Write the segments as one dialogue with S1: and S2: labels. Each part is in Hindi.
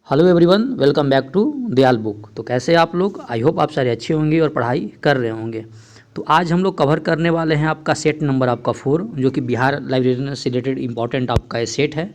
S1: Hello everyone, welcome back to Dayal book. तो कैसे आप लोग? आई होप आप सारे अच्छे होंगे और पढ़ाई कर रहे होंगे। तो आज हम लोग कवर करने वाले हैं आपका सेट नंबर आपका 4, जो कि बिहार लाइब्रेरियन से रिलेटेड इंपॉर्टेंट आपका ये सेट है।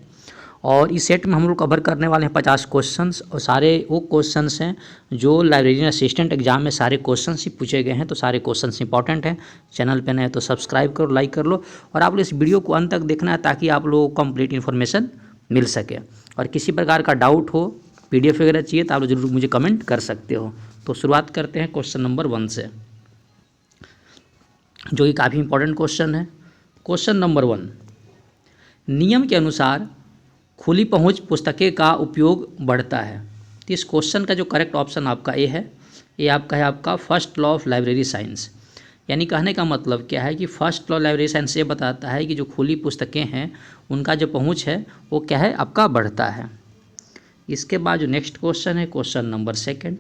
S1: और इस सेट में हम लोग कवर करने वाले हैं 50 क्वेश्चंस, और सारे वो क्वेश्चंस हैं जो लाइब्रेरियन असिस्टेंट एग्जाम में सारे क्वेश्चंस ही पूछे गए हैं। तो सारे क्वेश्चंस इंपॉर्टेंट हैं। चैनल पे नए तो सब्सक्राइब करो, लाइक कर लो, और आप लोग इस वीडियो को अंत तक देखना है ताकि आप लोगों को कंप्लीट इन्फॉर्मेशन मिल सके। और किसी प्रकार का डाउट हो, पीडीएफ वगैरह चाहिए, तो आप लोग जरूर मुझे कमेंट कर सकते हो। तो शुरुआत करते हैं क्वेश्चन नंबर 1 से, जो कि काफ़ी इंपॉर्टेंट क्वेश्चन है। क्वेश्चन नंबर 1, नियम के अनुसार खुली पहुंच पुस्तकें का उपयोग बढ़ता है। तो इस क्वेश्चन का जो करेक्ट ऑप्शन आपका ए है। ये आपका है आपका first law of library science. यानी कहने का मतलब क्या है कि फर्स्ट लॉ लाइब्रेरी साइंस ये बताता है कि जो खुली पुस्तकें हैं उनका जो पहुंच है वो क्या है, आपका बढ़ता है। इसके बाद जो नेक्स्ट क्वेश्चन है, क्वेश्चन नंबर 2,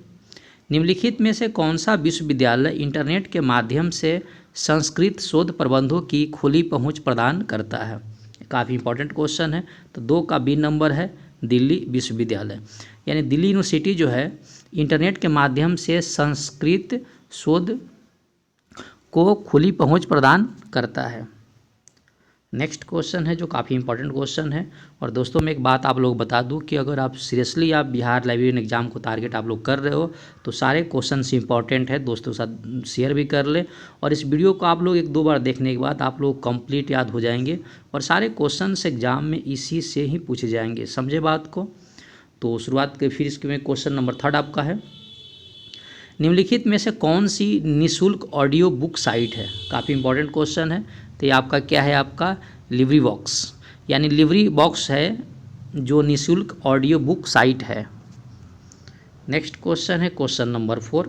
S1: निम्नलिखित में से कौन सा विश्वविद्यालय इंटरनेट के माध्यम से संस्कृत शोध प्रबंधों की खुली पहुंच प्रदान करता है। काफ़ी इंपॉर्टेंट क्वेश्चन है। तो 2 का बी नंबर है दिल्ली विश्वविद्यालय। यानी दिल्ली यूनिवर्सिटी जो है इंटरनेट के माध्यम से संस्कृत शोध को खुली पहुंच प्रदान करता है। नेक्स्ट क्वेश्चन है जो काफ़ी इंपॉर्टेंट क्वेश्चन है। और दोस्तों मैं एक बात आप लोग बता दूं कि अगर आप सीरियसली आप बिहार लाइब्रेरियन एग्जाम को टारगेट आप लोग कर रहे हो तो सारे क्वेश्चन इंपॉर्टेंट है, दोस्तों के साथ शेयर भी कर ले। और इस वीडियो को आप लोग 1-2 बार देखने के बाद आप लोग कंप्लीट याद हो जाएंगे, और सारे क्वेश्चन एग्जाम में इसी से ही पूछे जाएंगे। समझे बात को? तो शुरुआत के फिर इसके में क्वेश्चन नंबर 3 आपका है, निम्नलिखित में से कौन सी निःशुल्क ऑडियो बुक साइट है। काफ़ी इंपॉर्टेंट क्वेश्चन है। तो ये आपका क्या है, आपका लिवरी बॉक्स। यानी लिवरी बॉक्स है जो निःशुल्क ऑडियो बुक साइट है। नेक्स्ट क्वेश्चन है क्वेश्चन नंबर 4,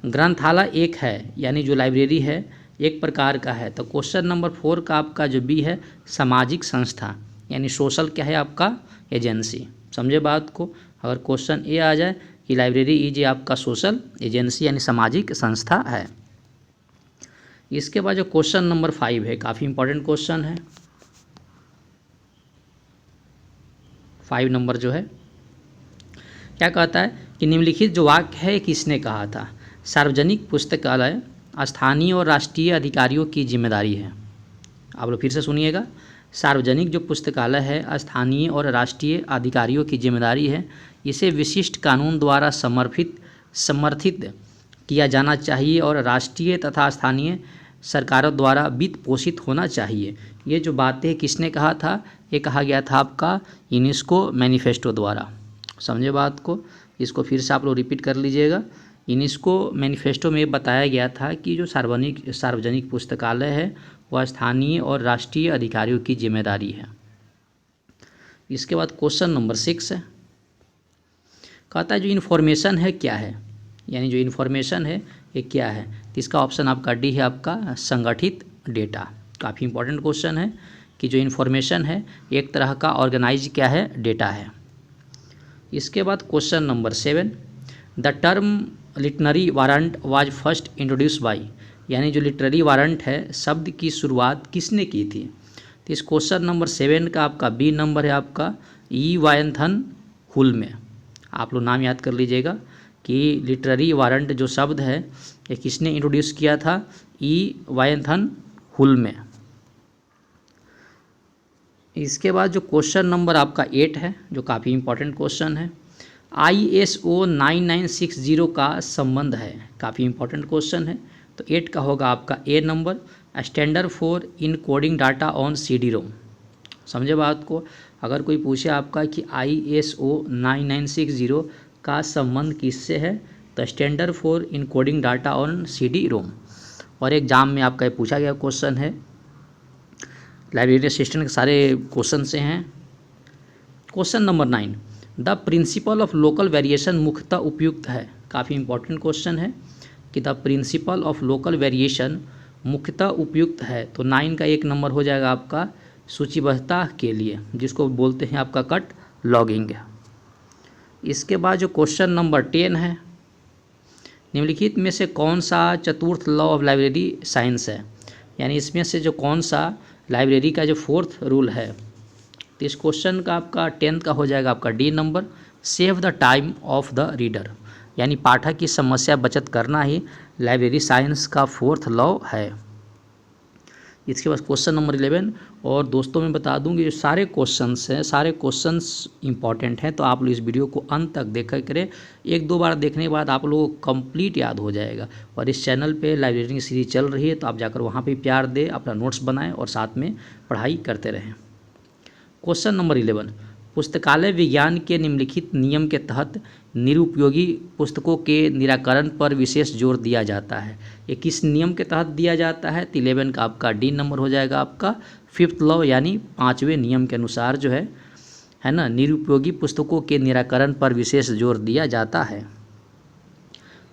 S1: ग्रंथालय एक है, यानी जो लाइब्रेरी है एक प्रकार का है। तो क्वेश्चन नंबर 4 का आपका जो बी है सामाजिक संस्था, यानी सोशल क्या है आपका, एजेंसी। समझे बात को? अगर क्वेश्चन ए आ जाए कि लाइब्रेरी इज आपका सोशल एजेंसी यानी सामाजिक संस्था है। इसके बाद जो क्वेश्चन नंबर 5 है, काफ़ी इंपॉर्टेंट क्वेश्चन है। 5 नंबर जो है क्या कहता है कि निम्नलिखित जो वाक्य है किसने कहा था। सार्वजनिक पुस्तकालय स्थानीय और राष्ट्रीय अधिकारियों की जिम्मेदारी है। आप लोग फिर से सुनिएगा, सार्वजनिक जो पुस्तकालय है स्थानीय और राष्ट्रीय अधिकारियों की जिम्मेदारी है। इसे विशिष्ट कानून द्वारा समर्थित किया जाना चाहिए और राष्ट्रीय तथा स्थानीय सरकारों द्वारा वित्त पोषित होना चाहिए। ये जो बातें किसने कहा था, ये कहा गया था आपका यूनेस्को मैनिफेस्टो द्वारा। समझे बात को? इसको फिर से आप लोग रिपीट कर लीजिएगा। यूनेस्को मैनिफेस्टो में बताया गया था कि जो सार्वजनिक पुस्तकालय है वह स्थानीय और राष्ट्रीय अधिकारियों की जिम्मेदारी है। इसके बाद क्वेश्चन नंबर 6 है, कहता है जो इन्फॉर्मेशन है क्या है, यानी जो इन्फॉर्मेशन है ये क्या है। तो इसका ऑप्शन आपका डी है, आपका संगठित डेटा। काफ़ी इंपॉर्टेंट क्वेश्चन है कि जो इन्फॉर्मेशन है एक तरह का ऑर्गेनाइज क्या है, डेटा है। इसके बाद question number 7, the term literary warrant was first introduce by, यानी जो लिटरेरी वारंट है शब्द की शुरुआत किसने की थी। तो इस क्वेश्चन नंबर 7 का आपका बी नंबर है, आपका ई वायंथन हुल में। आप लोग नाम याद कर लीजिएगा कि लिटरेरी वारंट जो शब्द है ये किसने इंट्रोड्यूस किया था, ई वायंथन हुल में। इसके बाद जो क्वेश्चन नंबर आपका 8 है जो काफ़ी इंपॉर्टेंट क्वेश्चन है, ISO 9960 का संबंध है। काफ़ी इंपॉर्टेंट क्वेश्चन है। तो 8 का होगा आपका A number, standard for encoding data on CD-ROM। समझे बात को? अगर कोई पूछे आपका कि ISO 9960 का संबंध किससे है, तो standard for encoding data on CD-ROM। और एग्जाम में आपका ये पूछा गया क्वेश्चन है, लाइब्रेरी असिस्टेंट के सारे क्वेश्चन से हैं। Question number 9, the principle of local variation मुख्यतः उपयुक्त है। काफ़ी इंपॉर्टेंट क्वेश्चन है कि the principle of local variation मुख्यतः उपयुक्त है। तो 9 का 1 नंबर हो जाएगा आपका सूचीबद्धता के लिए, जिसको बोलते हैं आपका कट लॉगिंग। इसके बाद जो क्वेश्चन नंबर 10 है, निम्नलिखित में से कौन सा चतुर्थ लॉ ऑफ लाइब्रेरी साइंस है, यानी इसमें से जो कौन सा लाइब्रेरी का जो 4th रूल है। तो इस क्वेश्चन का आपका 10th का हो जाएगा आपका D number, save the time of the reader, यानी पाठक की समस्या बचत करना ही लाइब्रेरी साइंस का फोर्थ लॉ है। इसके बाद क्वेश्चन नंबर 11, और दोस्तों मैं बता दूं कि जो सारे क्वेश्चंस हैं, सारे क्वेश्चंस इंपॉर्टेंट हैं, तो आप लोग इस वीडियो को अंत तक देखा करें। एक दो बार देखने के बाद आप लोगों को कंप्लीट याद हो जाएगा। और इस चैनल पे लाइब्रेरी की सीरीज चल रही है, तो आप जाकर वहाँ पे प्यार दें, अपना नोट्स बनाएं और साथ में पढ़ाई करते रहें। क्वेश्चन नंबर 11, पुस्तकालय विज्ञान के निम्नलिखित नियम के तहत निरुपयोगी पुस्तकों के निराकरण पर विशेष जोर दिया जाता है। ये किस नियम के तहत दिया जाता है? तो 11 का आपका डी नंबर हो जाएगा आपका फिफ्थ लॉ, यानी 5वें नियम के अनुसार जो है ना, निरुपयोगी पुस्तकों के निराकरण पर विशेष जोर दिया जाता है।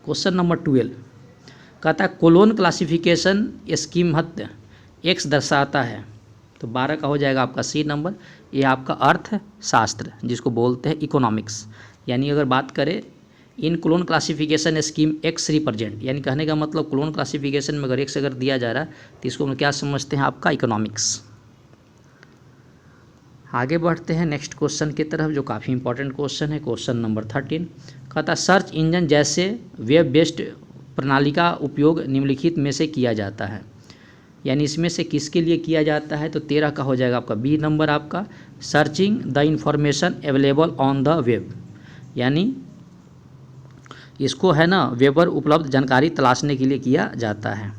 S1: क्वेश्चन नंबर 12 कहता है कोलोन क्लासिफिकेशन स्कीम हत्य एक्स दर्शाता है। तो 12 का हो जाएगा आपका सी नंबर, ये आपका अर्थशास्त्र जिसको बोलते हैं इकोनॉमिक्स। यानी अगर बात करें इन clone classification scheme X represent, यानी कहने का मतलब क्लोन क्लासिफिकेशन में अगर एक्स अगर दिया जा रहा है तो इसको हम क्या समझते हैं? आपका इकोनॉमिक्स। आगे बढ़ते हैं नेक्स्ट क्वेश्चन की तरफ, जो काफ़ी इंपॉर्टेंट क्वेश्चन है। क्वेश्चन नंबर 13 कहता है सर्च इंजन जैसे वेब बेस्ड प्रणाली का उपयोग निम्नलिखित में से किया जाता है, यानी इसमें से किसके लिए किया जाता है? तो 13 का हो जाएगा आपका बी नंबर, आपका searching the information available on the web, यानी इसको है ना वेब पर उपलब्ध जानकारी तलाशने के लिए किया जाता है।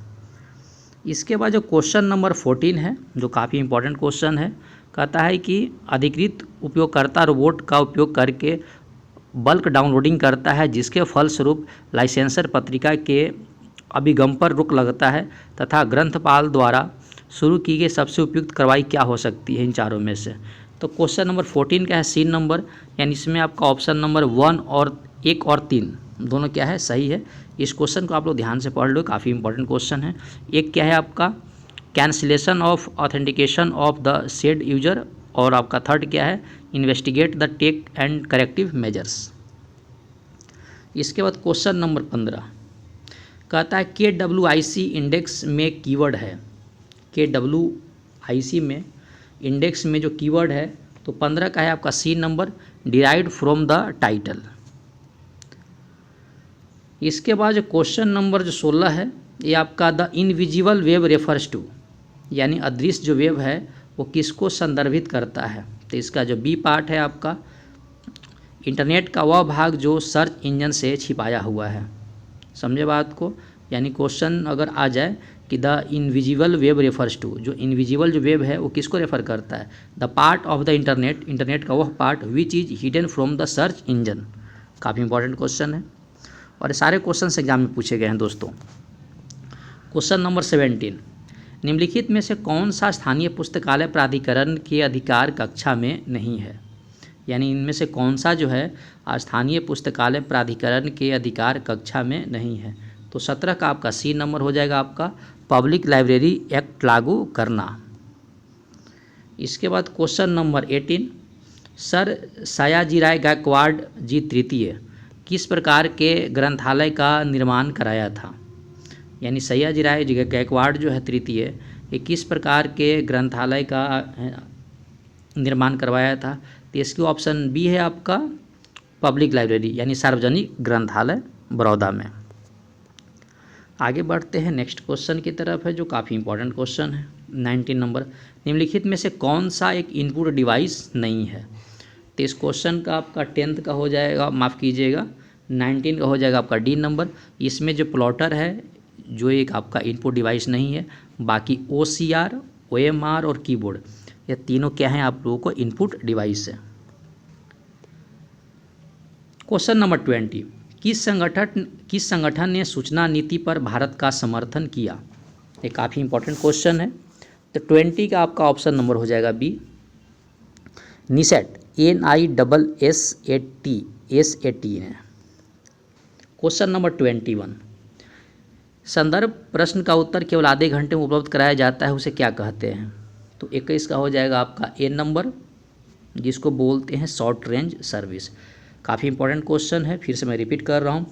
S1: इसके बाद जो क्वेश्चन नंबर 14 है, जो काफ़ी इंपॉर्टेंट क्वेश्चन है, कहता है कि अधिकृत उपयोगकर्ता रोबोट का उपयोग करके बल्क डाउनलोडिंग करता है, जिसके फलस्वरूप लाइसेंसर पत्रिका के अभिगम पर रोक लगता है तथा ग्रंथपाल द्वारा शुरू की गई सबसे उपयुक्त कार्रवाई क्या हो सकती है इन चारों में से? तो क्वेश्चन नंबर 14 क्या है? सी नंबर, यानी इसमें आपका ऑप्शन नंबर 1 और 1 और 3 दोनों क्या है? सही है। इस क्वेश्चन को आप लोग ध्यान से पढ़ लो, काफ़ी इंपॉर्टेंट क्वेश्चन है। एक क्या है आपका cancellation of authentication of the said user, और आपका थर्ड क्या है? Investigate the tech and corrective measures. इसके बाद क्वेश्चन नंबर 15 कहता है KWIC इंडेक्स में कीवर्ड है। KWIC में इंडेक्स में जो कीवर्ड है, तो 15 का है आपका C number, derived from the title. इसके बाद जो क्वेश्चन नंबर जो 16 है, ये आपका the invisible web refers to, यानी अदृश्य जो वेब है वो किसको संदर्भित करता है? तो इसका जो बी पार्ट है आपका इंटरनेट का वह भाग जो सर्च इंजन से छिपाया हुआ है। समझे बात को? यानी क्वेश्चन अगर आ जाए कि the invisible web refers to, जो इनविजिबल जो वेब है वो किसको रेफर करता है? The part of the internet, internet का वह part which is hidden from the search engine. काफ़ी इंपॉर्टेंट क्वेश्चन है और सारे क्वेश्चन एग्जाम में पूछे गए हैं दोस्तों। क्वेश्चन नंबर 17 निम्नलिखित में से कौन सा स्थानीय पुस्तकालय प्राधिकरण के अधिकार कक्षा में नहीं है? यानी इनमें से कौन सा जो है स्थानीय पुस्तकालय प्राधिकरण के अधिकार कक्षा में नहीं है? तो 17 का आपका सी नंबर हो जाएगा आपका पब्लिक लाइब्रेरी एक्ट लागू करना। इसके बाद question number 18 sir Sayajirao Gaikwad ji तृतीय किस प्रकार के ग्रंथालय का निर्माण कराया था? यानी सयाजीराव जी गायकवाड़ जो है तृतीय, ये किस प्रकार के ग्रंथालय का निर्माण करवाया था? तो इसकी ऑप्शन बी है आपका पब्लिक लाइब्रेरी, यानी सार्वजनिक ग्रंथालय बड़ौदा में। आगे बढ़ते हैं नेक्स्ट क्वेश्चन की तरफ है, जो काफ़ी इंपॉर्टेंट क्वेश्चन है। 19 नंबर निम्नलिखित में से कौन सा एक इनपुट डिवाइस नहीं है? तो इस क्वेश्चन का आपका 10th का हो जाएगा, माफ़ कीजिएगा 19 का हो जाएगा आपका डी नंबर। इसमें जो प्लॉटर है जो एक आपका इनपुट डिवाइस नहीं है, बाकी OCR, OMR और कीबोर्ड ये तीनों क्या हैं? आप लोगों को इनपुट डिवाइस है। क्वेश्चन नंबर 20 किस संगठन ने सूचना नीति पर भारत का समर्थन किया? ये काफ़ी इंपॉर्टेंट क्वेश्चन है। तो 20 का आपका ऑप्शन नंबर हो जाएगा बी निसेट, NISSAT है। क्वेश्चन नंबर 21 संदर्भ प्रश्न का उत्तर केवल आधे घंटे में उपलब्ध कराया जाता है, उसे क्या कहते हैं? तो 21 का हो जाएगा आपका ए नंबर, जिसको बोलते हैं शॉर्ट रेंज सर्विस। काफ़ी इंपॉर्टेंट क्वेश्चन है, फिर से मैं रिपीट कर रहा हूँ।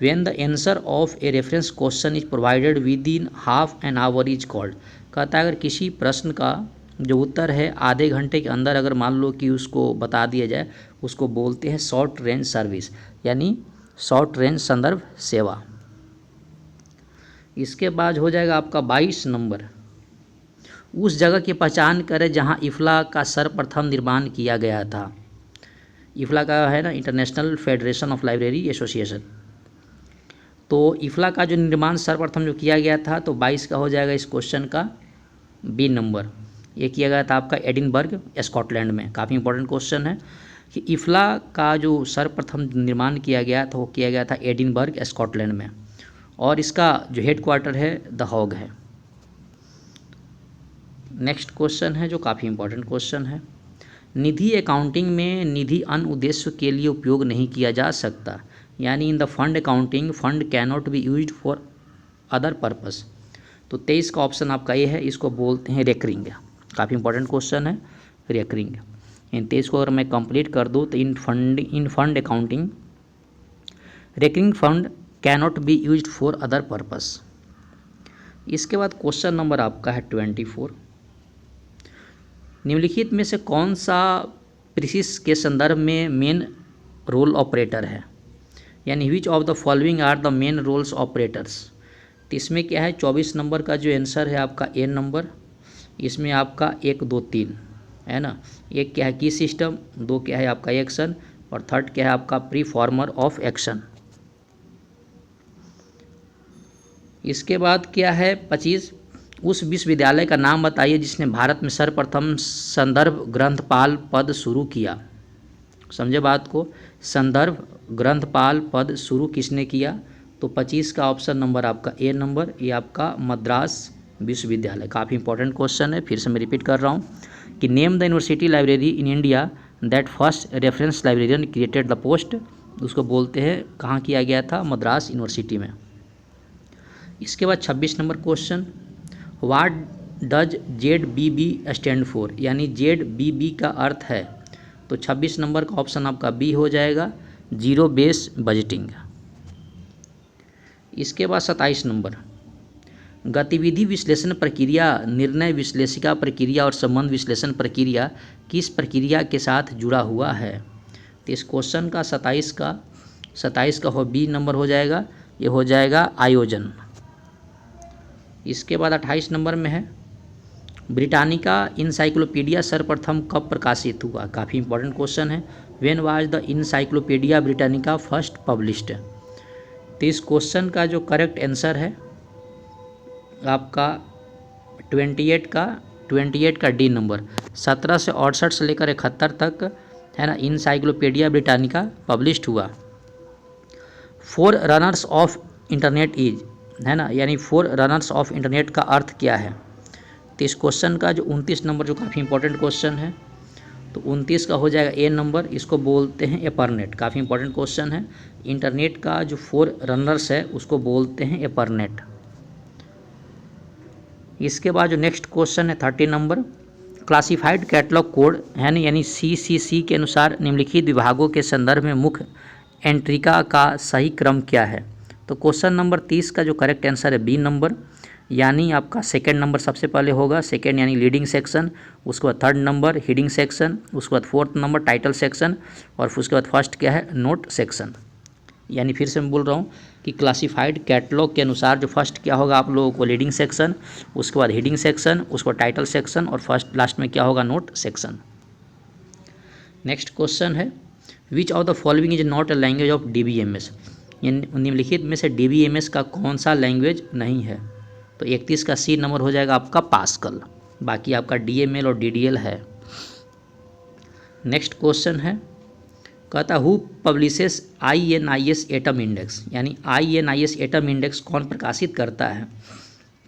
S1: When the answer of a reference question is provided with in half an hour is called. कहता है अगर किसी प्रश्न का जो उत्तर है आधे घंटे के अंदर अगर मान लो कि उसको बता दिया जाए, उसको बोलते हैं शॉर्ट रेंज सर्विस, यानी शॉर्ट रेंज संदर्भ सेवा। इसके बाद हो जाएगा आपका 22 नंबर, उस जगह की पहचान करें जहां इफ्ला का सर्वप्रथम निर्माण किया गया था। इफ्ला का है ना international federation of library association. तो इफ्ला का जो निर्माण सर्वप्रथम जो किया गया था, तो 22 का हो जाएगा इस क्वेश्चन का बी नंबर। ये किया गया था आपका एडिनबर्ग स्कॉटलैंड में। काफ़ी इंपॉर्टेंट क्वेश्चन है कि इफ्ला का जो सर्वप्रथम निर्माण किया गया था वो किया गया था एडिनबर्ग स्कॉटलैंड में, और इसका जो हेड क्वार्टर है द हॉग है। नेक्स्ट क्वेश्चन है जो काफ़ी इंपॉर्टेंट क्वेश्चन है, निधि अकाउंटिंग में निधि अन्य उद्देश्य के लिए उपयोग नहीं किया जा सकता, यानी in the fund accounting fund cannot be used for other purpose. तो 23 का ऑप्शन आपका ये है, इसको बोलते हैं रेकरिंग। काफ़ी इंपॉर्टेंट क्वेश्चन है रेकरिंग। इन 23 को अगर मैं कंप्लीट कर दूँ तो in fund accounting recurring fund cannot be used for other purpose. इसके बाद क्वेश्चन नंबर आपका है 24, निम्नलिखित में से कौन सा प्रीसिस के संदर्भ में मेन रोल ऑपरेटर है, यानी which of the following are the main roles operators. तो इसमें क्या है 24 नंबर का जो आंसर है आपका ए नंबर। इसमें आपका 1 2 3 है ना, एक क्या है की सिस्टम, 2 क्या है आपका एक्शन, और थर्ड क्या है आपका प्री फॉर्मर ऑफ एक्शन। इसके बाद क्या है 25, उस विश्वविद्यालय का नाम बताइए जिसने भारत में सर्वप्रथम संदर्भ ग्रंथपाल पद शुरू किया। समझे बात को, संदर्भ ग्रंथपाल पद शुरू किसने किया। तो 25 का ऑप्शन नंबर आपका ए नंबर, ये आपका मद्रास विश्वविद्यालय। काफ़ी इंपॉर्टेंट क्वेश्चन है, फिर से मैं रिपीट कर रहा हूँ कि name the university library in India that first reference librarian created the post. उसको बोलते हैं कहाँ किया गया था, मद्रास यूनिवर्सिटी में। इसके बाद 26 number question, what does ZBB stand for, यानी ZBB का अर्थ है। तो 26 नंबर का ऑप्शन आपका बी हो जाएगा, जीरो बेस बजटिंग। इसके बाद 27 नंबर, गतिविधि विश्लेषण प्रक्रिया, निर्णय विश्लेषिका प्रक्रिया और संबंध विश्लेषण प्रक्रिया किस प्रक्रिया के साथ जुड़ा हुआ है। तो इस क्वेश्चन का 27 का हो बी नंबर हो जाएगा, ये हो जाएगा आयोजन। इसके बाद 28 नंबर में है, ब्रिटानिका इनसाइक्लोपीडिया सर्वप्रथम कब प्रकाशित हुआ। काफ़ी इंपॉर्टेंट क्वेश्चन है, when was the encyclopaedia Britannica first published. तो इस क्वेश्चन का जो करेक्ट आंसर है आपका 28 का डी नंबर। 1768 से लेकर 71 तक है ना इनसाइक्लोपीडिया ब्रिटानिका पब्लिश्ड हुआ। 4 रनर्स ऑफ इंटरनेट इज, है ना, यानी 4 रनर्स ऑफ इंटरनेट का अर्थ क्या है। तो इस क्वेश्चन का जो 29 नंबर जो काफ़ी इंपॉर्टेंट क्वेश्चन है, तो 29 का हो जाएगा ए नंबर, इसको बोलते हैं एपरनेट। काफ़ी इंपॉर्टेंट क्वेश्चन है, इंटरनेट का जो 4 रनर्स है उसको बोलते हैं एपरनेट। इसके बाद जो नेक्स्ट क्वेश्चन है 30 नंबर, क्लासिफाइड कैटलॉग कोड है ना, यानी CCC के अनुसार निम्नलिखित विभागों के संदर्भ में मुख्य एंट्रिका का सही क्रम क्या है। तो क्वेश्चन नंबर 30 का जो करेक्ट आंसर है बी नंबर, यानी आपका सेकंड नंबर सबसे पहले होगा, सेकंड यानी लीडिंग सेक्शन, उसके बाद थर्ड नंबर हीडिंग सेक्शन, उसके बाद फोर्थ नंबर टाइटल सेक्शन, और उसके बाद फर्स्ट क्या है नोट सेक्शन। यानी फिर से मैं बोल रहा हूँ कि क्लासिफाइड कैटलॉग के अनुसार जो फर्स्ट क्या होगा आप लोगों को लीडिंग सेक्शन, उसके बाद हीडिंग सेक्शन, उसके बाद टाइटल सेक्शन, और फर्स्ट लास्ट में क्या होगा नोट सेक्शन। नेक्स्ट क्वेश्चन है, विच of the following is not a language of DBMS, निम्नलिखित में से DBMS का कौन सा लैंग्वेज नहीं है। तो 31 का सी नंबर हो जाएगा आपका पास्कल, बाकी आपका DML और DDL है। नेक्स्ट क्वेश्चन है, कहता who publishes INIS atom index, यानी INIS एटम इंडेक्स कौन प्रकाशित करता है।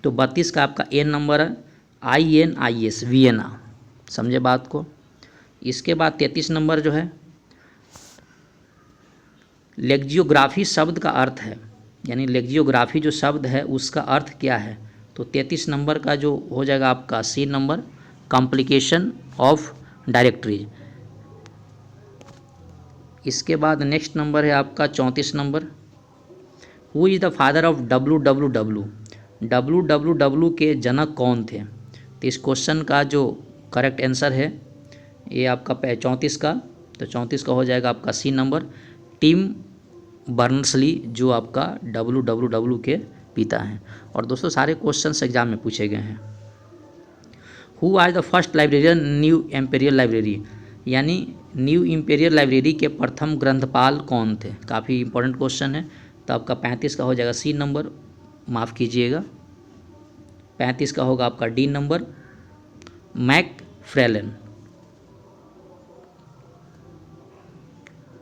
S1: तो 32 का आपका ए नंबर है, INIS वियना। समझे बात को। इसके बाद 33 नंबर जो है, लेक्जियोग्राफी शब्द का अर्थ है, यानी लेक्जियोग्राफी जो शब्द है उसका अर्थ क्या है। तो 33 नंबर का जो हो जाएगा आपका C number, complication of directories. इसके बाद नेक्स्ट नंबर है आपका 34 number, who is the father of WWW, WWW के जनक कौन थे। तो इस क्वेश्चन का जो करेक्ट आंसर है ये आपका 34 का, तो 34 का हो जाएगा आपका सी नंबर, टिम बर्नर्स-ली, जो आपका WWW के पिता हैं। और दोस्तों सारे क्वेश्चंस एग्जाम में पूछे गए हैं। Who are the first librarian new imperial library, यानी न्यू इम्पीरियल लाइब्रेरी के प्रथम ग्रंथपाल कौन थे, काफ़ी इंपॉर्टेंट क्वेश्चन है। तो आपका 35 का हो जाएगा सी नंबर, माफ़ कीजिएगा 35 का होगा आपका डी नंबर, मैकफ्रेलन।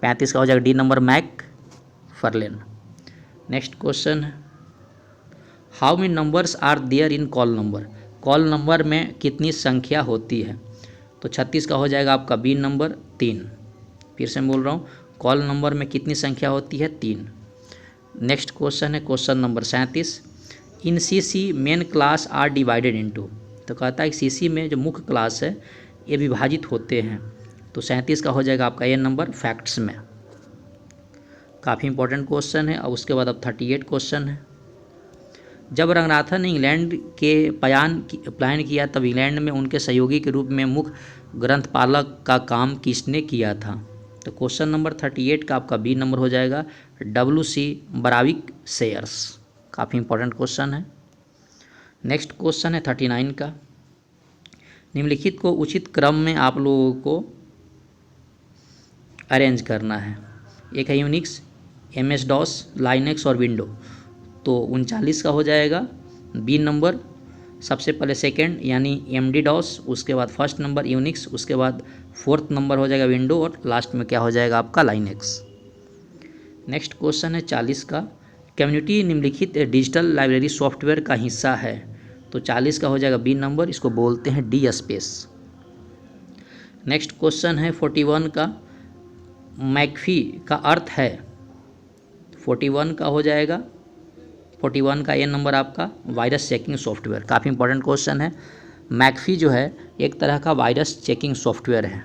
S1: 35 का हो जाएगा D number, McFarlane. Next question है, how many numbers are there in call number, call number में कितनी संख्या होती है। तो 36 का हो जाएगा आपका बी नंबर 3। फिर से मैं बोल रहा हूँ, कॉल नंबर में कितनी संख्या होती है, 3। नेक्स्ट क्वेश्चन है question number 37, in CC main class are divided into, तो कहता है कि सीसी में जो मुख्य क्लास है ये विभाजित होते हैं। तो 37 का हो जाएगा आपका ए नंबर, फैक्ट्स में। काफ़ी इंपॉर्टेंट क्वेश्चन है। और उसके बाद अब 38 क्वेश्चन है, जब रंगनाथन ने इंग्लैंड के पलायन किया तब इंग्लैंड में उनके सहयोगी के रूप में मुख्य ग्रंथपालक का काम किसने किया था। तो क्वेश्चन नंबर 38 का आपका बी नंबर हो जाएगा, WC बराविक सेयर्स। काफ़ी इंपॉर्टेंट क्वेश्चन है। नेक्स्ट क्वेश्चन है 39 का, निम्नलिखित को उचित क्रम में आप लोगों को अरेंज करना है। एक है यूनिक्स, MS-DOS, लाइनेक्स और विंडो। तो 39 का हो जाएगा बी नंबर, सबसे पहले सेकंड यानी MD-DOS, उसके बाद फर्स्ट नंबर यूनिक्स, उसके बाद फोर्थ नंबर हो जाएगा विंडो, और लास्ट में क्या हो जाएगा आपका लाइनेक्स। नेक्स्ट क्वेश्चन है 40 का, कम्युनिटी निम्नलिखित डिजिटल लाइब्रेरी सॉफ्टवेयर का हिस्सा है। तो 40 का हो जाएगा बी नंबर, इसको बोलते हैं डी स्पेस। नेक्स्ट क्वेश्चन है 41 का, मैकफी का अर्थ है। 41 का हो जाएगा, 41 का ए नंबर आपका वायरस चेकिंग सॉफ्टवेयर। काफ़ी इंपॉर्टेंट क्वेश्चन है। मैकफी जो है एक तरह का वायरस चेकिंग सॉफ्टवेयर है।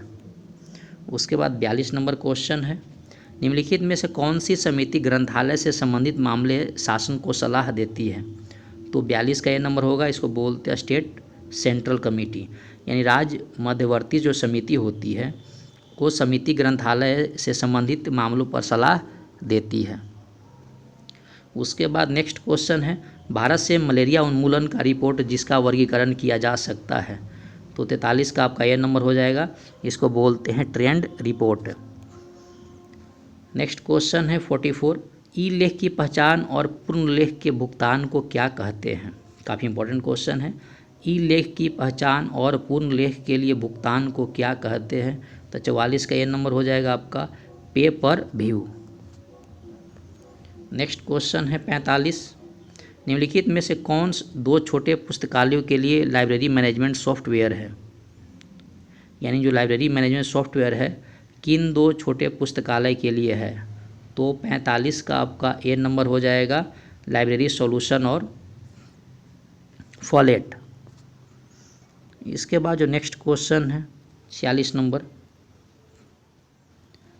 S1: उसके बाद 42 नंबर क्वेश्चन है, निम्नलिखित में से कौन सी समिति ग्रंथालय से संबंधित मामले शासन को सलाह देती है। तो 42 का ए नंबर होगा, इसको बोलते हैं स्टेट सेंट्रल कमेटी, यानी राज्य मध्यवर्ती जो समिति होती है वो समिति ग्रंथालय से संबंधित मामलों पर सलाह देती है। उसके बाद नेक्स्ट क्वेश्चन है, भारत से मलेरिया उन्मूलन का रिपोर्ट जिसका वर्गीकरण किया जा सकता है। तो 43 का आपका ए नंबर हो जाएगा, इसको बोलते हैं ट्रेंड रिपोर्ट। नेक्स्ट क्वेश्चन है 44, ई लेख की पहचान और पूर्ण लेख के भुगतान को क्या कहते हैं। काफ़ी इंपॉर्टेंट क्वेश्चन है। ई लेख की पहचान और पूर्ण लेख के लिए भुगतान को क्या कहते हैं। तो 44 का ए नंबर हो जाएगा आपका पे पर व्यू। नेक्स्ट क्वेश्चन है 45, निम्नलिखित में से कौन दो छोटे पुस्तकालयों के लिए लाइब्रेरी मैनेजमेंट सॉफ्टवेयर है, यानी जो लाइब्रेरी मैनेजमेंट सॉफ्टवेयर है किन दो छोटे पुस्तकालय के लिए है। तो 45 का आपका ए नंबर हो जाएगा लाइब्रेरी सॉल्यूशन और फॉलेट। इसके बाद जो नेक्स्ट क्वेश्चन है 46 नंबर,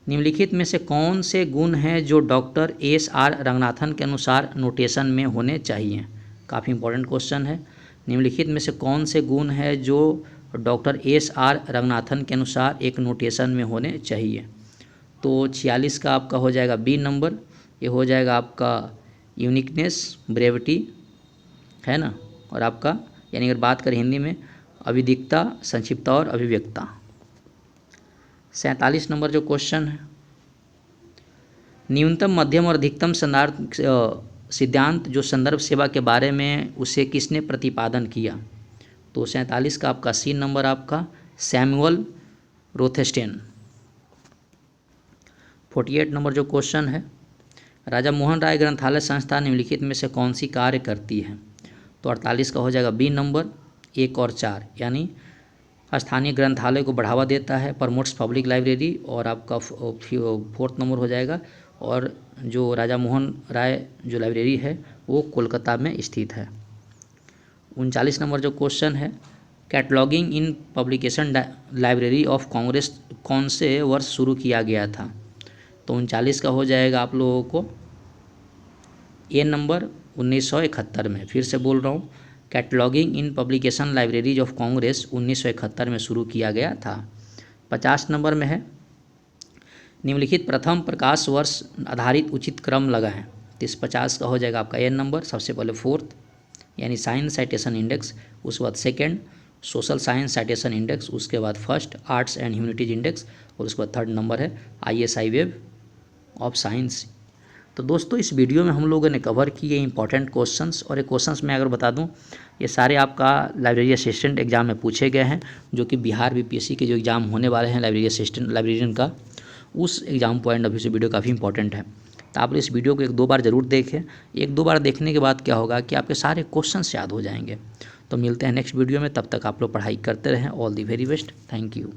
S1: निम्नलिखित में से कौन से गुण हैं जो डॉक्टर SR रंगनाथन के अनुसार नोटेशन में होने चाहिए। काफ़ी इंपॉर्टेंट क्वेश्चन है। निम्नलिखित में से कौन से गुण हैं जो डॉक्टर SR रंगनाथन के अनुसार एक नोटेशन में होने चाहिए। तो 46 का आपका हो जाएगा बी नंबर, ये हो जाएगा आपका यूनिकनेस, ब्रेविटी, है ना, और आपका यानी अगर बात करें हिंदी में अविदिकता, संक्षिप्तता और अभिव्यक्ता। 47 नंबर जो क्वेश्चन है, न्यूनतम मध्यम और अधिकतम सिद्धांत जो संदर्भ सेवा के बारे में उसे किसने प्रतिपादन किया। तो 47 का आपका सी नंबर आपका सैमुअल रोथेस्टेन। 48 नंबर जो क्वेश्चन है, राजा मोहन राय ग्रंथालय संस्था निम्नलिखित में से कौन सी कार्य करती है। तो 48 का हो जाएगा बी नंबर 1 और 4, यानी स्थानीय ग्रंथालय को बढ़ावा देता है, प्रमोट्स पब्लिक लाइब्रेरी, और आपका फोर्थ नंबर हो जाएगा। और जो राजा मोहन राय जो लाइब्रेरी है वो कोलकाता में स्थित है। 39 नंबर जो क्वेश्चन है, cataloguing in publication library of Congress कौन से वर्ष शुरू किया गया था। तो 39 का हो जाएगा आप लोगों को ए नंबर 1971 में। फिर से बोल रहा हूँ, cataloguing in publication libraries of Congress 1971 में शुरू किया गया था। 50 नंबर में है, निम्नलिखित प्रथम प्रकाश वर्ष आधारित उचित क्रम लगाएं। तो इस 50 का हो जाएगा आपका ए नंबर। सबसे पहले फोर्थ यानी साइंस साइटेशन इंडेक्स, उसके बाद second social science citation index, उसके बाद first arts and humanities index, और उसके बाद थर्ड नंबर है ISI वेब ऑफ साइंस। तो दोस्तों इस वीडियो में हम लोगों ने कवर किए इंपॉर्टेंट क्वेश्चंस, और ये क्वेश्चंस मैं अगर बता दूं ये सारे आपका लाइब्रेरी असिस्टेंट एग्जाम में पूछे गए हैं, जो कि बिहार BPSC के जो एग्ज़ाम होने वाले हैं लाइब्रेरी असिस्टेंट लाइब्रेरियन का, उस एग्ज़ाम पॉइंट ऑफ व्यू से वीडियो काफ़ी इंपॉर्टेंट है। तो आप इस वीडियो को 1-2 बार ज़रूर देखें। 1-2 बार देखने के बाद क्या होगा कि आपके सारे क्वेश्चंस याद हो जाएंगे। तो मिलते हैं नेक्स्ट वीडियो में, तब तक आप लोग पढ़ाई करते रहें। All the very best, thank you.